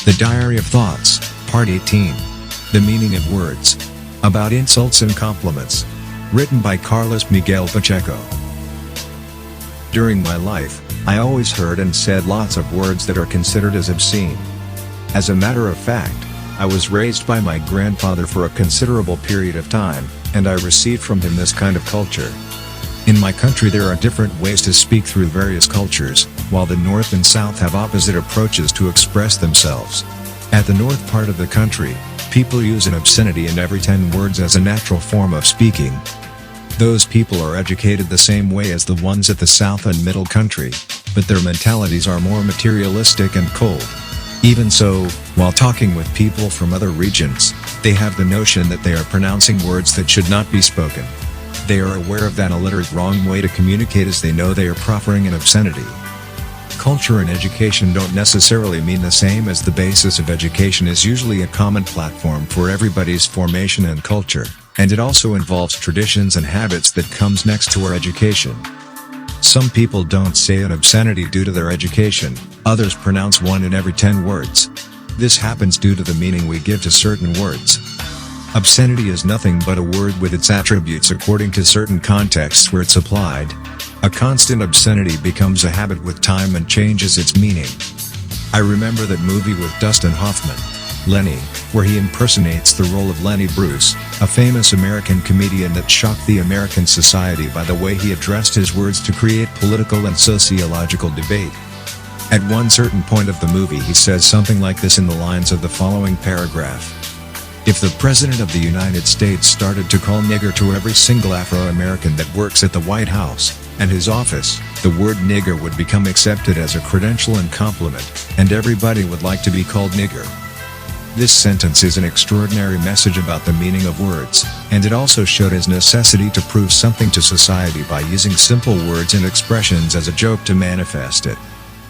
The Diary of Thoughts, Part 18. The Meaning of Words. About Insults and Compliments. Written by Miguel Pacheco. During my life, I always heard and said lots of words that are considered as obscene. As a matter of fact, I was raised by my grandfather for a considerable period of time, and I received from him this kind of culture. In my country there are different ways to speak through various cultures, while the North and South have opposite approaches to express themselves. At the North part of the country, people use an obscenity in every 10 words as a natural form of speaking. Those people are educated the same way as the ones at the South and Middle country, but their mentalities are more materialistic and cold. Even so, while talking with people from other regions, they have the notion that they are pronouncing words that should not be spoken. They are aware of that illiterate wrong way to communicate as they know they are proffering an obscenity. Culture and education don't necessarily mean the same, as the basis of education is usually a common platform for everybody's formation and culture, and it also involves traditions and habits that comes next to our education. Some people don't say an obscenity due to their education, others pronounce one in every 10 words. This happens due to the meaning we give to certain words. Obscenity is nothing but a word with its attributes according to certain contexts where it's applied. A constant obscenity becomes a habit with time and changes its meaning. I remember that movie with Dustin Hoffman, Lenny, where he impersonates the role of Lenny Bruce, a famous American comedian that shocked the American society by the way he addressed his words to create political and sociological debate. At one certain point of the movie he says something like this in the lines of the following paragraph. If the President of the United States started to call nigger to every single Afro-American that works at the White House and his office, the word nigger would become accepted as a credential and compliment, and everybody would like to be called nigger. This sentence is an extraordinary message about the meaning of words, and it also showed his necessity to prove something to society by using simple words and expressions as a joke to manifest it.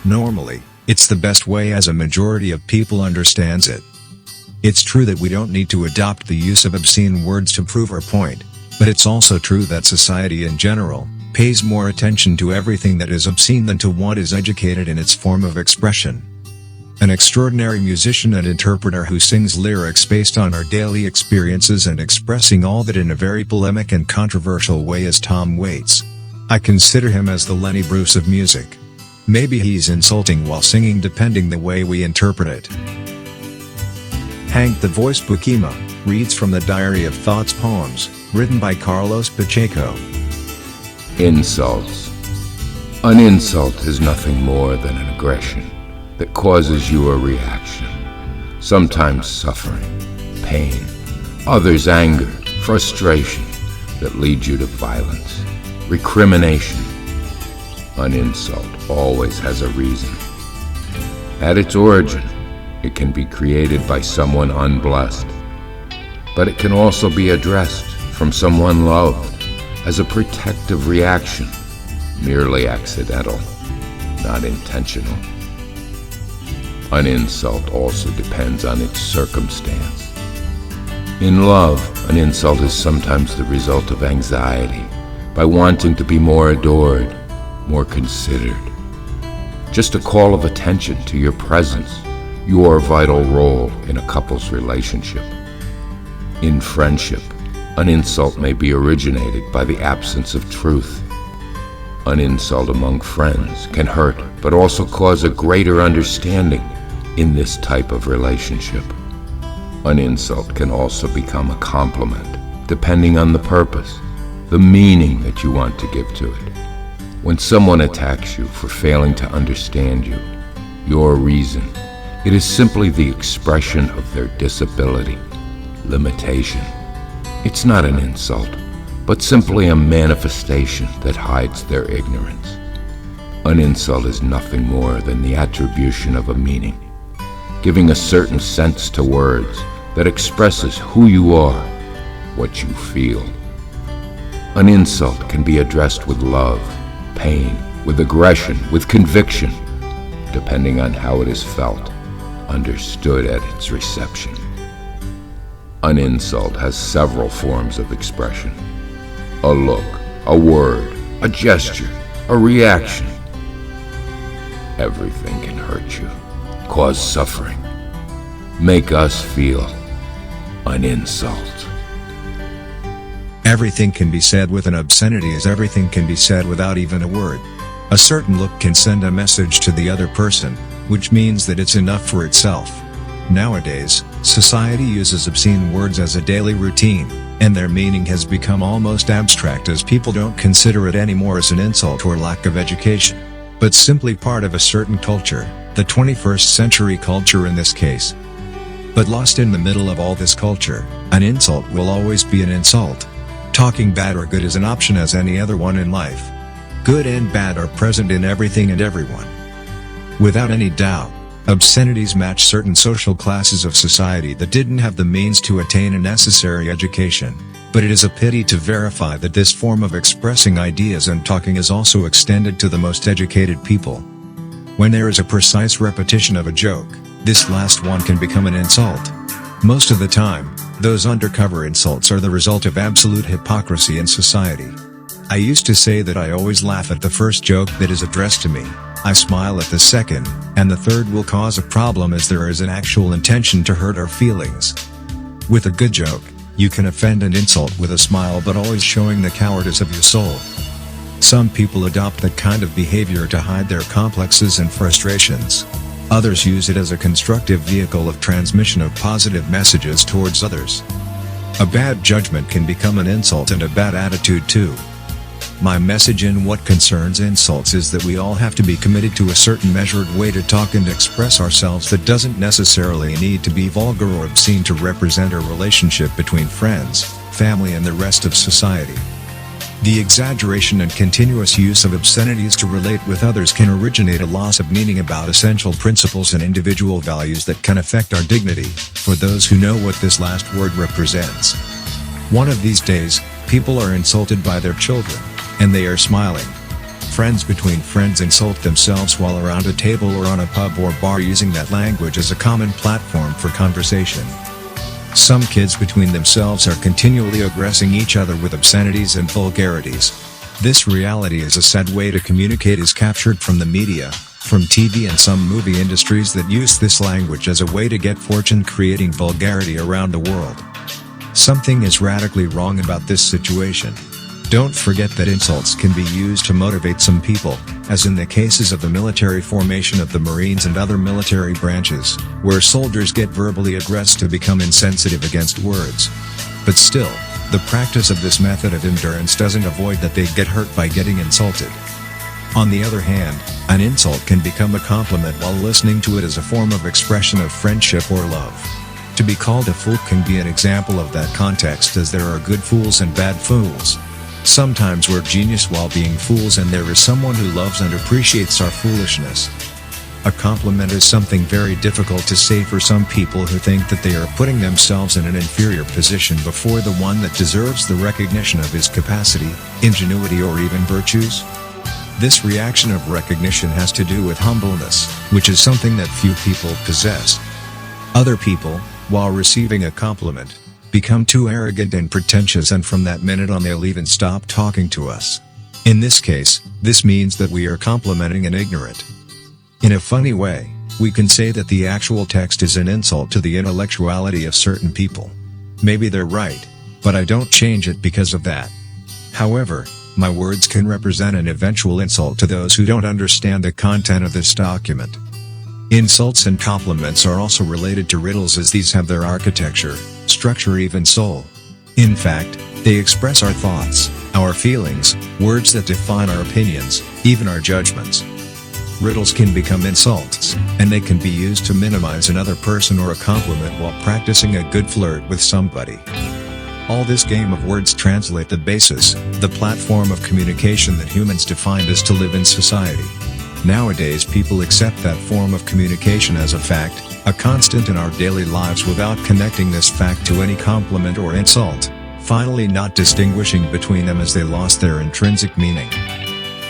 Normally, it's the best way as a majority of people understands it. It's true that we don't need to adopt the use of obscene words to prove our point, but it's also true that society in general pays more attention to everything that is obscene than to what is educated in its form of expression. An extraordinary musician and interpreter who sings lyrics based on our daily experiences and expressing all that in a very polemic and controversial way is Tom Waits. I consider him as the Lenny Bruce of music. Maybe he's insulting while singing depending the way we interpret it. Hank the Voice BEUKEMA reads from the Diary of Thoughts poems, written by Pacheco. Insults. An insult is nothing more than an aggression that causes you a reaction, sometimes suffering, pain, others anger, frustration that leads you to violence, recrimination. An insult always has a reason. At its origin, it can be created by someone unblessed, but it can also be addressed from someone loved as a protective reaction, merely accidental, not intentional. An insult also depends on its circumstance. In love, an insult is sometimes the result of anxiety, by wanting to be more adored, more considered. Just a call of attention to your presence, your vital role in a couple's relationship. In friendship, an insult may be originated by the absence of truth. An insult among friends can hurt, but also cause a greater understanding in this type of relationship. An insult can also become a compliment, depending on the purpose, the meaning that you want to give to it. When someone attacks you for failing to understand you, your reason, it is simply the expression of their disability, limitation. It's not an insult, but simply a manifestation that hides their ignorance. An insult is nothing more than the attribution of a meaning, giving a certain sense to words that expresses who you are, what you feel. An insult can be addressed with love, pain, with aggression, with conviction, depending on how it is felt, understood at its reception. An insult has several forms of expression. A look, a word, a gesture, a reaction. Everything can hurt you, cause suffering, make us feel an insult. Everything can be said with an obscenity as everything can be said without even a word. A certain look can send a message to the other person, which means that it's enough for itself. Nowadays, society uses obscene words as a daily routine, and their meaning has become almost abstract as people don't consider it anymore as an insult or lack of education, but simply part of a certain culture, the 21st century culture in this case. But lost in the middle of all this culture, an insult will always be an insult. Talking bad or good is an option as any other one in life. Good and bad are present in everything and everyone. Without any doubt, obscenities match certain social classes of society that didn't have the means to attain a necessary education, but it is a pity to verify that this form of expressing ideas and talking is also extended to the most educated people. When there is a precise repetition of a joke, this last one can become an insult. Most of the time, those undercover insults are the result of absolute hypocrisy in society. I used to say that I always laugh at the first joke that is addressed to me, I smile at the second, and the third will cause a problem as there is an actual intention to hurt our feelings. With a good joke, you can offend and insult with a smile but always showing the cowardice of your soul. Some people adopt that kind of behavior to hide their complexes and frustrations. Others use it as a constructive vehicle of transmission of positive messages towards others. A bad judgment can become an insult and a bad attitude too. My message in what concerns insults is that we all have to be committed to a certain measured way to talk and express ourselves that doesn't necessarily need to be vulgar or obscene to represent a relationship between friends, family and the rest of society. The exaggeration and continuous use of obscenities to relate with others can originate a loss of meaning about essential principles and individual values that can affect our dignity, for those who know what this last word represents. One of these days, people are insulted by their children, and they are smiling. Friends between friends insult themselves while around a table or on a pub or bar using that language as a common platform for conversation. Some kids between themselves are continually aggressing each other with obscenities and vulgarities. This reality is a sad way to communicate is captured from the media, from TV and some movie industries that use this language as a way to get fortune creating vulgarity around the world. Something is radically wrong about this situation. Don't forget that insults can be used to motivate some people, as in the cases of the military formation of the Marines and other military branches, where soldiers get verbally aggressed to become insensitive against words. But still, the practice of this method of endurance doesn't avoid that they get hurt by getting insulted. On the other hand, an insult can become a compliment while listening to it as a form of expression of friendship or love. To be called a fool can be an example of that context, as there are good fools and bad fools. Sometimes we're genius while being fools, and there is someone who loves and appreciates our foolishness. A compliment is something very difficult to say for some people who think that they are putting themselves in an inferior position before the one that deserves the recognition of his capacity, ingenuity or even virtues. This reaction of recognition has to do with humbleness, which is something that few people possess. Other people, while receiving a compliment, become too arrogant and pretentious, and from that minute on they'll even stop talking to us. In this case, this means that we are complimenting an ignorant. In a funny way, we can say that the actual text is an insult to the intellectuality of certain people. Maybe they're right, but I don't change it because of that. However, my words can represent an eventual insult to those who don't understand the content of this document. Insults and compliments are also related to riddles, as these have their architecture, structure, even soul. In fact, they express our thoughts, our feelings, words that define our opinions, even our judgments. Riddles can become insults, and they can be used to minimize another person or a compliment while practicing a good flirt with somebody. All this game of words translate the basis, the platform of communication that humans defined as to live in society. Nowadays people accept that form of communication as a fact, a constant in our daily lives, without connecting this fact to any compliment or insult, finally not distinguishing between them as they lost their intrinsic meaning.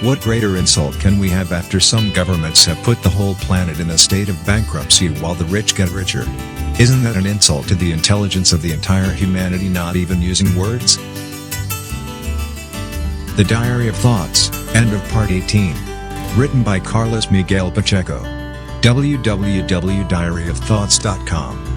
What greater insult can we have after some governments have put the whole planet in a state of bankruptcy while the rich get richer? Isn't that an insult to the intelligence of the entire humanity, not even using words? The Diary of Thoughts, end of Part 18. Written by Miguel Pacheco. www.diaryofthoughts.com